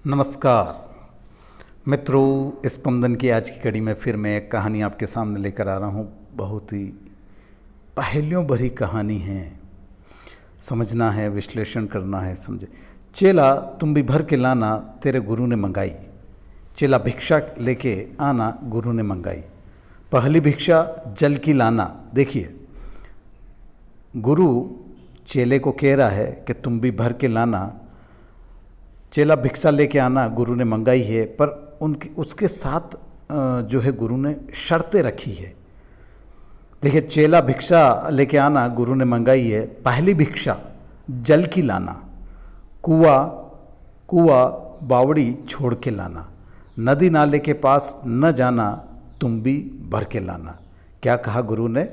नमस्कार मित्रों, स्पंदन की आज की कड़ी में फिर मैं एक कहानी आपके सामने लेकर आ रहा हूँ। बहुत ही पहेलियों भरी कहानी है, समझना है, विश्लेषण करना है। समझे। चेला तुम भी भर के लाना, तेरे गुरु ने मंगाई। चेला भिक्षा लेके आना, गुरु ने मंगाई। पहली भिक्षा जल की लाना। देखिए, गुरु चेले को कह रहा है कि तुम भी भर के लाना। चेला भिक्षा लेके आना, गुरु ने मंगाई है, पर उसके साथ जो है गुरु ने शर्तें रखी है। देखिए, चेला भिक्षा लेके आना, गुरु ने मंगाई है। पहली भिक्षा जल की लाना। कुआ बावड़ी छोड़ के लाना। नदी नाले के पास न जाना, तुम भी भर के लाना। क्या कहा गुरु ने?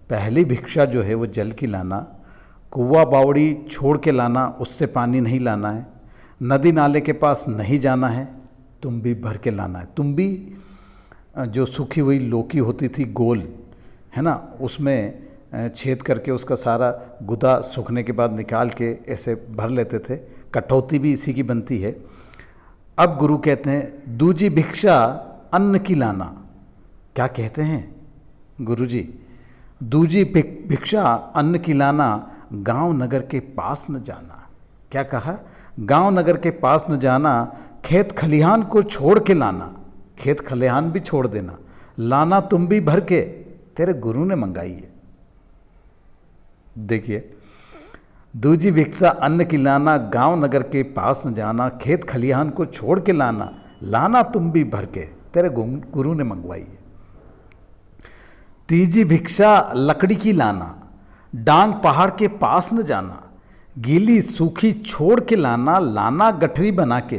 पहली भिक्षा जो है वो जल की लाना, कुआ बावड़ी छोड़ के लाना, उससे पानी नहीं लाना है, नदी नाले के पास नहीं जाना है, तुम भी भर के लाना है। तुम भी जो सूखी हुई लौकी होती थी गोल, है ना, उसमें छेद करके उसका सारा गुदा सूखने के बाद निकाल के ऐसे भर लेते थे। कटौती भी इसी की बनती है। अब गुरु कहते हैं दूजी भिक्षा अन्न की लाना। क्या कहते हैं गुरु जी? दूजी भिक्षा अन्न की लाना, गांव नगर के पास न जाना। क्या कहा? गांव नगर के पास न जाना, खेत खलिहान को छोड़ के लाना। खेत खलिहान भी छोड़ देना। लाना तुम भी भर के, तेरे गुरु ने मंगाई है। देखिए, दूजी भिक्षा अन्न की लाना, गांव नगर के पास न जाना, खेत खलिहान को छोड़ के लाना, लाना तुम भी भर के, तेरे गुरु ने मंगवाई है। तीजी भिक्षा लकड़ी की लाना, डांग पहाड़ के पास न जाना, गीली सूखी छोड़ के लाना, लाना गठरी बना के,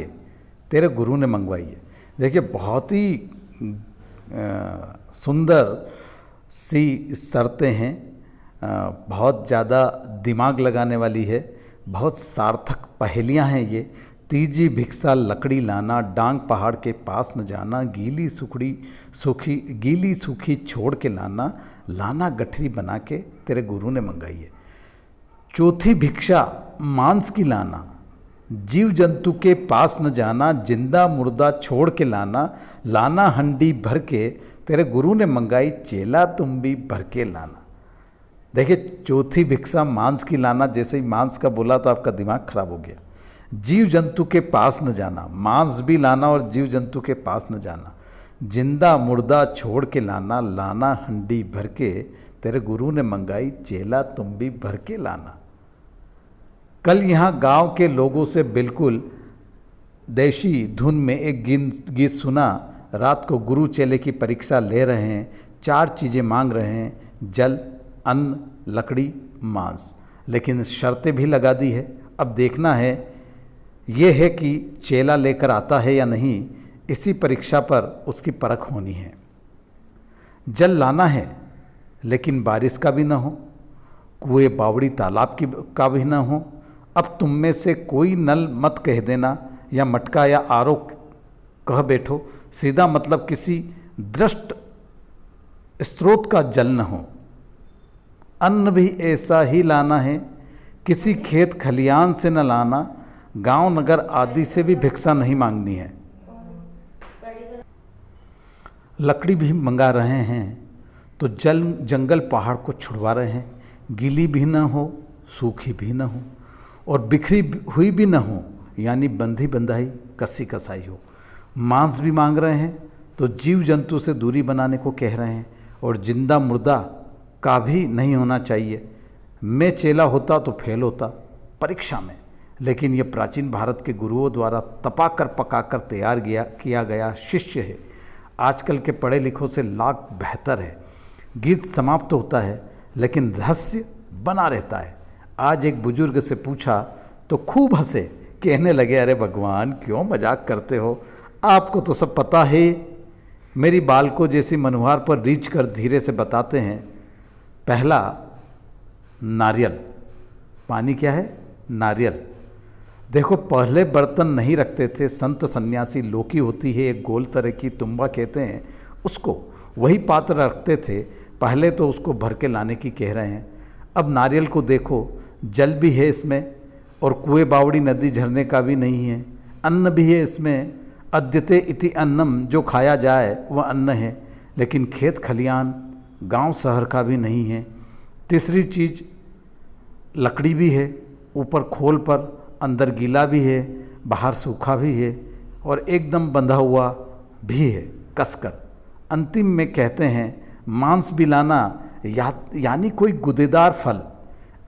तेरे गुरु ने मंगवाई है। देखिए, बहुत ही सुंदर सी शर्तें हैं, बहुत ज़्यादा दिमाग लगाने वाली है, बहुत सार्थक पहेलियां हैं ये। तीजी भिक्षा लकड़ी लाना, डांग पहाड़ के पास न जाना, गीली सूखी छोड़ के लाना, लाना गठरी बना के, तेरे गुरु ने मंगाई है। चौथी भिक्षा मांस की लाना, जीव जंतु के पास न जाना, जिंदा मुर्दा छोड़ के लाना, लाना हंडी भर के, तेरे गुरु ने मंगाई, चेला तुम भी भर के लाना। देखिए, चौथी भिक्षा मांस की लाना, जैसे ही मांस का बोला तो आपका दिमाग खराब हो गया। जीव जंतु के पास न जाना, मांस भी लाना और जीव जंतु के पास न जाना, जिंदा मुर्दा छोड़ के लाना, लाना हंडी भर के, तेरे गुरु ने मंगाई, चेला तुम भी भर के लाना। कल यहाँ गांव के लोगों से बिल्कुल देशी धुन में एक गीत सुना। रात को गुरु चेले की परीक्षा ले रहे हैं। 4 चीज़ें मांग रहे हैं, जल, अन्न, लकड़ी, मांस, लेकिन शर्तें भी लगा दी है। अब देखना है ये है कि चेला लेकर आता है या नहीं। इसी परीक्षा पर उसकी परख होनी है। जल लाना है, लेकिन बारिश का भी ना हो, कुएं बावड़ी तालाब का भी ना हो। अब तुम में से कोई नल मत कह देना, या मटका या आरो कह बैठो। सीधा मतलब किसी दृष्ट स्रोत का जल न हो। अन्न भी ऐसा ही लाना है, किसी खेत खलियान से न लाना, गांव नगर आदि से भी भिक्षा नहीं मांगनी है। लकड़ी भी मंगा रहे हैं तो जंगल पहाड़ को छुड़वा रहे हैं। गीली भी ना हो, सूखी भी ना हो, और बिखरी हुई भी ना हो, यानी बंधी बंधाई, कसी कसाई हो। मांस भी मांग रहे हैं तो जीव जंतु से दूरी बनाने को कह रहे हैं, और जिंदा मुर्दा का भी नहीं होना चाहिए। मैं चेला होता तो फेल होता परीक्षा में, लेकिन ये प्राचीन भारत के गुरुओं द्वारा तपाकर पकाकर तैयार किया गया शिष्य है। आजकल के पढ़े लिखों से लाख बेहतर है। गीत समाप्त होता है, लेकिन रहस्य बना रहता है। आज एक बुजुर्ग से पूछा तो खूब हंसे, कहने लगे, अरे भगवान क्यों मजाक करते हो, आपको तो सब पता है। मेरी बाल को जैसी मनुहार पर रीछ कर धीरे से बताते हैं। पहला नारियल। पानी क्या है? नारियल। देखो, पहले बर्तन नहीं रखते थे संत सन्यासी। लौकी होती है एक गोल तरह की, तुम्बा कहते हैं उसको, वही पात्र रखते थे। पहले तो उसको भर के लाने की कह रहे हैं। अब नारियल को देखो, जल भी है इसमें, और कुएं बावड़ी नदी झरने का भी नहीं है। अन्न भी है इसमें, अद्यते इति अन्नम, जो खाया जाए वह अन्न है, लेकिन खेत खलियान गांव शहर का भी नहीं है। तीसरी चीज़ लकड़ी भी है, ऊपर खोल पर, अंदर गीला भी है, बाहर सूखा भी है और एकदम बंधा हुआ भी है कसकर। अंतिम में कहते हैं मांस भी लाना, यानी कोई गुदेदार फल।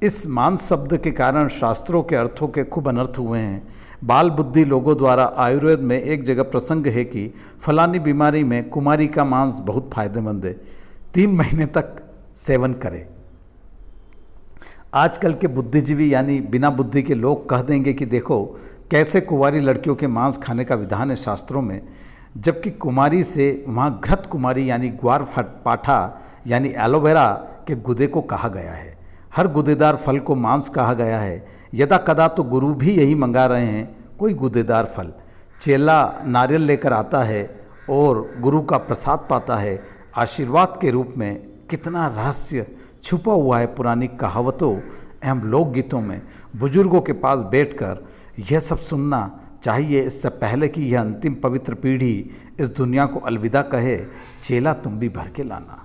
इस मांस शब्द के कारण शास्त्रों के अर्थों के खूब अनर्थ हुए हैं। बाल बुद्धि लोगों द्वारा आयुर्वेद में एक जगह प्रसंग है कि फलानी बीमारी में कुमारी का मांस बहुत फायदेमंद है, 3 महीने तक सेवन करें। आजकल के बुद्धिजीवी यानी बिना बुद्धि के लोग कह देंगे कि देखो कैसे कुंवारी लड़कियों के मांस खाने का विधान है शास्त्रों में, जबकि कुमारी से वहाँ घृत कुमारी यानी ग्वार पाठा यानी एलोवेरा के गुदे को कहा गया है। हर गुदेदार फल को मांस कहा गया है। यदा कदा तो गुरु भी यही मंगा रहे हैं, कोई गुदेदार फल। चेला नारियल लेकर आता है और गुरु का प्रसाद पाता है आशीर्वाद के रूप में। कितना रहस्य छुपा हुआ है पुरानी कहावतों एवं लोकगीतों में। बुजुर्गों के पास बैठकर यह सब सुनना चाहिए, इससे पहले कि यह अंतिम पवित्र पीढ़ी इस दुनिया को अलविदा कहे। चेला तुम भी भर के लाना।